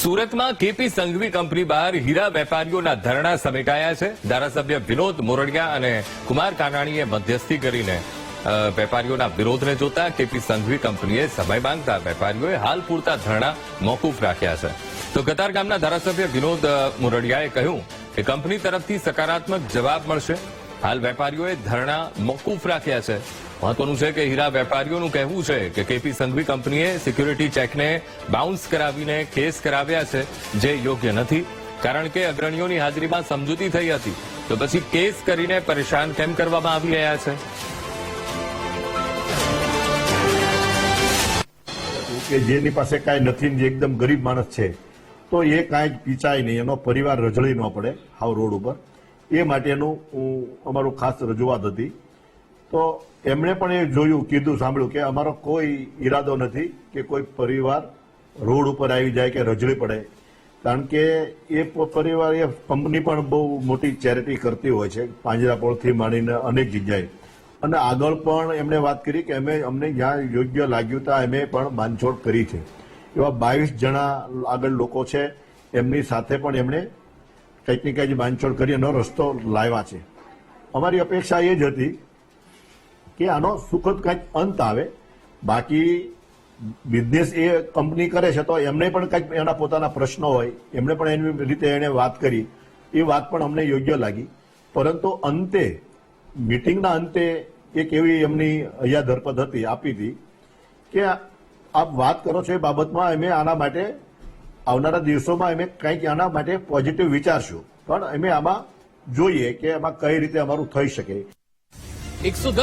સુરતમાં KP Sanghvi company બહાર હીરા વેપારીઓના ધરણા સમેટાયા છે. ધારાસભ્ય વિનોદ મોરડિયા અને કુમાર કાનાણીએ મધ્યસ્થી કરીને વેપારીઓના વિરોધને જોતા કેપી સંઘવી કંપનીએ સમય માંગતા વેપારીઓએ હાલ પૂરતા ધરણા મોકૂફ રાખ્યા છે. તો કતારગામના ધારાસભ્ય વિનોદ મોરડિયાએ કહ્યું કે કંપની તરફથી સકારાત્મક જવાબ મળશે. હાલ વેપારીઓએ ધરણા મોકૂફ રાખ્યા છે. મહત્વનું છે કે હીરા વેપારીઓનું કહેવું છે કે કેપી સંઘવી કંપનીએ સિક્યુરિટી ચેકને બાઉન્સ કરાવીને કેસ કરાવ્યા છે, જે યોગ્ય નથી. કારણ કે અગ્રણીઓની હાજરીમાં સમજૂતી થઈ હતી, તો પછી કેસ કરીને પરેશાન કેમ કરવામાં આવી રહ્યા છે? કે જેની પાસે કાંઈ નથી, જે એકદમ ગરીબ માણસ છે, તો એ કાંઈ પીચાય નહીં, એનો પરિવાર રજળી ન પડે હાવ રોડ ઉપર. એ માટેનું અમારું ખાસ રજૂઆત હતી. તો એમણે પણ એ જોયું, કીધું, સાંભળ્યું કે અમારો કોઈ ઈરાદો નથી કે કોઈ પરિવાર રોડ ઉપર આવી જાય કે રજળી પડે. કારણ કે એ પરિવાર, એ કંપની પણ બહુ મોટી ચેરિટી કરતી હોય છે, પાંજરાપોળથી માંડીને અનેક જગ્યાએ. અને આગળ પણ એમણે વાત કરી કે અમને જ્યાં યોગ્ય લાગ્યું ત્યાં અમે પણ બાંધછોડ કરી છે. એવા 22 જણા આગળ લોકો છે, એમની સાથે પણ એમણે કંઈક ને કંઈક બાંધછોડ કરી એનો રસ્તો લાવ્યા છે. અમારી અપેક્ષા એ જ હતી કે આનો સુખદ કંઈક અંત આવે. બાકી બિઝનેસ એ કંપની કરે છે તો એમને પણ કંઈક એના પોતાના પ્રશ્નો હોય, એમણે પણ એની રીતે એને વાત કરી. એ વાત પણ અમને યોગ્ય લાગી. પરંતુ અંતે, મીટિંગના અંતે એક એવી એમની અહીંયા ધરપત હતી, આપી હતી કે આપ વાત કરો છો એ બાબતમાં અમે આના માટે આવનારા દિવસોમાં અમે કંઈક આના માટે પોઝિટિવ વિચારશું, પણ અમે આમાં જોઈએ કે આમાં કઈ રીતે અમારું થઈ શકે. 110